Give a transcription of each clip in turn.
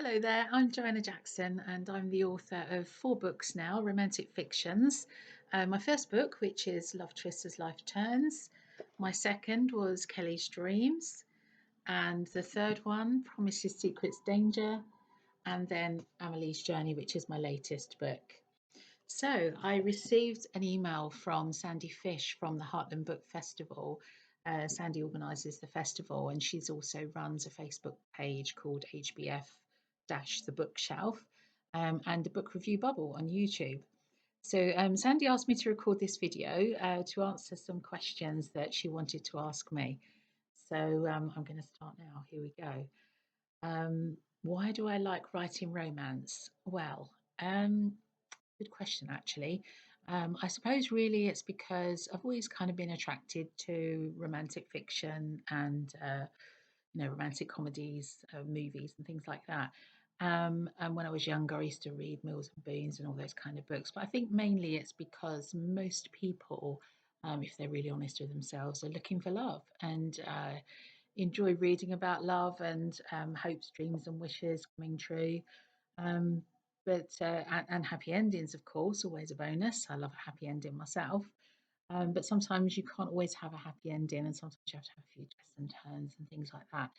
Hello there, I'm Johanna Jackson, and I'm the author of four books now, romantic fictions. My first book, which is Love Twists as Life Turns. My second was Kelly's Dreams. And the third one, Promises, Secrets, Danger. And then Amelie's Journey, which is my latest book. So I received an email from Sandy Fish from the Hartland Book Festival. Sandy organises the festival, and she's also runs a Facebook page called HBF The Bookshelf, and a book review bubble on YouTube. So Sandy asked me to record this video to answer some questions that she wanted to ask me. So I'm going to start now. Here we go. Why do I like writing romance? Well, good question, actually. I suppose really it's because I've always kind of been attracted to romantic fiction and romantic comedies, movies, and things like that. And when I was younger, I used to read Mills and Boons and all those kind of books. But I think mainly it's because most people, if they're really honest with themselves, are looking for love and enjoy reading about love and hopes, dreams, and wishes coming true. Um, and happy endings, of course, always a bonus. I love a happy ending myself. But sometimes you can't always have a happy ending, and sometimes you have to have a few twists and turns and things like that.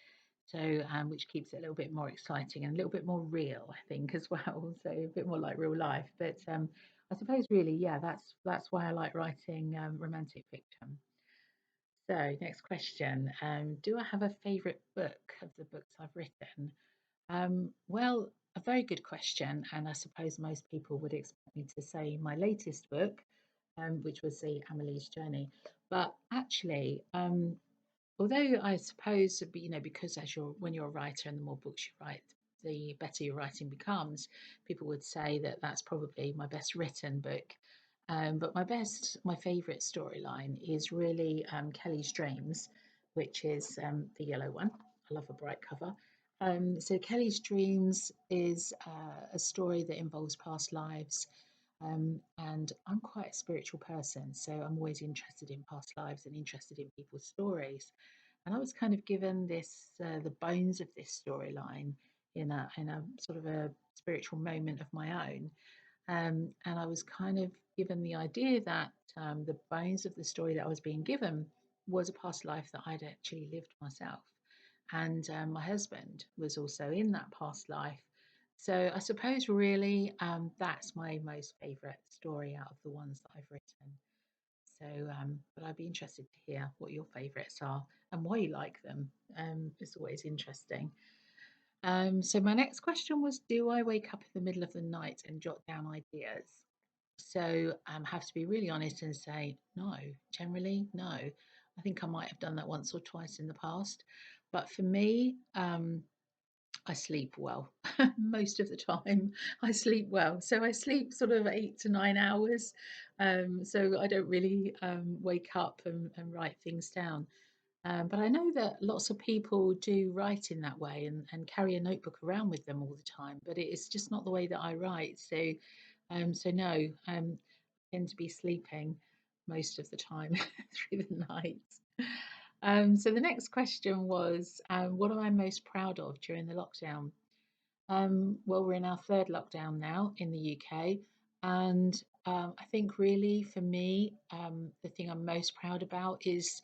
So, which keeps it a little bit more exciting and a little bit more real, I think, as well. So a bit more like real life. But I suppose really, yeah, that's why I like writing romantic fiction. So, next question: do I have a favourite book of the books I've written? Well, a very good question, and I suppose most people would expect me to say my latest book, which was the Amelie's Journey. But actually, although I suppose, because when you're a writer and the more books you write, the better your writing becomes, people would say that that's probably my best written book. But my favourite storyline is really Kelly's Dreams, which is the yellow one. I love a bright cover. So Kelly's Dreams is a story that involves past lives. And I'm quite a spiritual person, so I'm always interested in past lives and interested in people's stories. And I was kind of given the bones of this storyline in a sort of a spiritual moment of my own. And I was kind of given the idea that the bones of the story that I was being given was a past life that I'd actually lived myself. And my husband was also in that past life. So I suppose really that's my most favourite story out of the ones that I've written. So, but I'd be interested to hear what your favourites are and why you like them. It's always interesting. So my next question was, do I wake up in the middle of the night and jot down ideas? So have to be really honest and say no. Generally, no. I think I might have done that once or twice in the past, but for me, I sleep well most of the time. I sleep well, so I sleep sort of 8 to 9 hours. So I don't really wake up and write things down. But I know that lots of people do write in that way and carry a notebook around with them all the time, but it is just not the way that I write. So no, I tend to be sleeping most of the time through the night. So the next question was, what am I most proud of during the lockdown? Well, we're in our third lockdown now in the UK, and I think really for me, the thing I'm most proud about is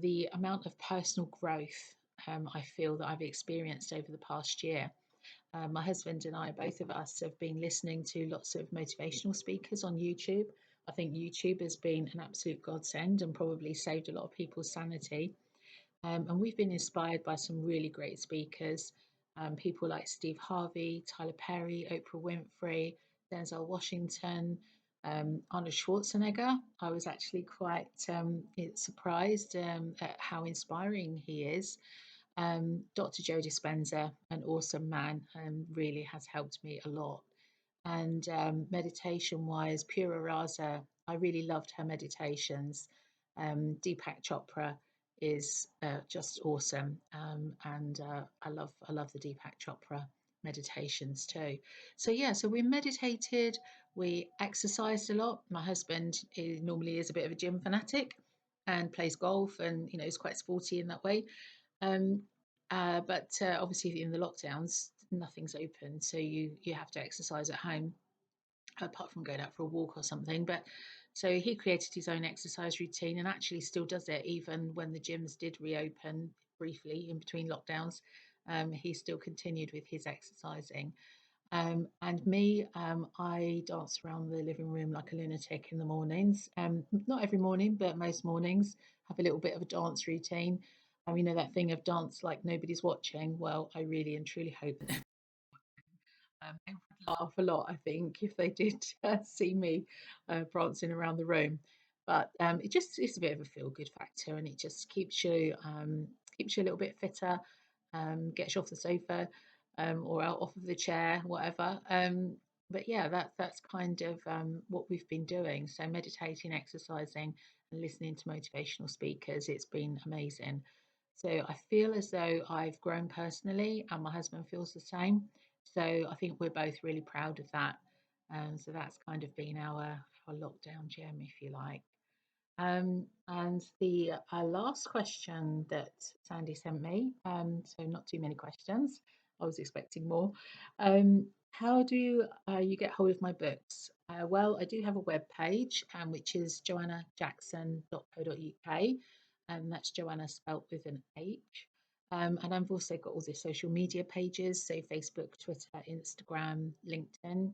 the amount of personal growth I feel that I've experienced over the past year. My husband and I, both of us, have been listening to lots of motivational speakers on YouTube. I think YouTube has been an absolute godsend and probably saved a lot of people's sanity. And we've been inspired by some really great speakers, people like Steve Harvey, Tyler Perry, Oprah Winfrey, Denzel Washington, Arnold Schwarzenegger. I was actually quite surprised at how inspiring he is. Dr. Joe Dispenza, an awesome man, really has helped me a lot. And meditation wise, Pura Raza, I really loved her meditations. Deepak Chopra is just awesome, and I love the Deepak Chopra meditations too. So yeah, so we meditated, we exercised a lot. My husband normally is a bit of a gym fanatic and plays golf, and is quite sporty in that way. Um, but obviously in the lockdowns, nothing's open, so you have to exercise at home apart from going out for a walk or something. But so he created his own exercise routine and actually still does it even when the gyms did reopen briefly in between lockdowns. He still continued with his exercising. And me, I dance around the living room like a lunatic in the mornings. Not every morning, but most mornings, have a little bit of a dance routine. You know that thing of dance like nobody's watching. Well, I really and truly hope that they would laugh a lot, I think, if they did see me prancing around the room. But it's a bit of a feel good factor, and it just keeps you a little bit fitter, gets you off the sofa or out off of the chair, whatever. But yeah, that's kind of what we've been doing. So meditating, exercising, and listening to motivational speakers. It's been amazing. So I feel as though I've grown personally, and my husband feels the same. So I think we're both really proud of that. So that's kind of been our lockdown gem, if you like. And the last question that Sandy sent me, so not too many questions. I was expecting more. How do you get hold of my books? Well, I do have a web page, which is joannajackson.co.uk, and that's Joanna spelt with an H. And I've also got all the social media pages, so Facebook, Twitter, Instagram, LinkedIn.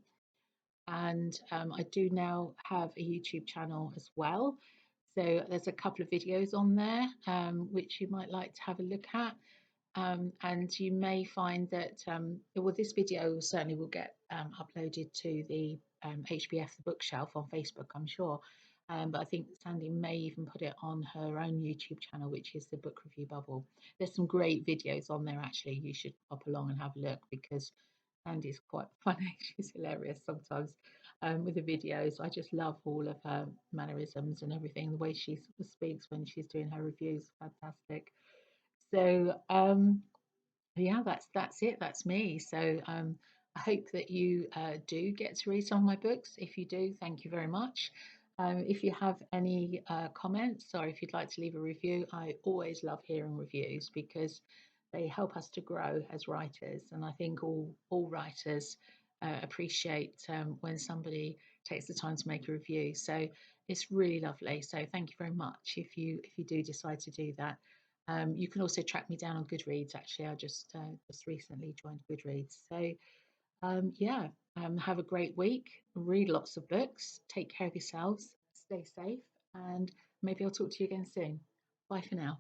And I do now have a YouTube channel as well. So there's a couple of videos on there which you might like to have a look at. And you may find that, well, this video certainly will get uploaded to the HBF, the bookshelf on Facebook, I'm sure. But I think Sandy may even put it on her own YouTube channel, which is the Book Review Bubble. There's some great videos on there, actually. You should pop along and have a look because Sandy's quite funny. She's hilarious sometimes with the videos. I just love all of her mannerisms and everything. The way she speaks when she's doing her reviews, fantastic. So yeah, that's it. That's me. So I hope that you do get to read some of my books. If you do, thank you very much. If you have any comments or if you'd like to leave a review, I always love hearing reviews because they help us to grow as writers. And I think all writers appreciate when somebody takes the time to make a review. So it's really lovely. So thank you very much if you do decide to do that. You can also track me down on Goodreads. Actually, I just recently joined Goodreads. So yeah, have a great week. Read lots of books. Take care of yourselves. Stay safe, and maybe I'll talk to you again soon. Bye for now.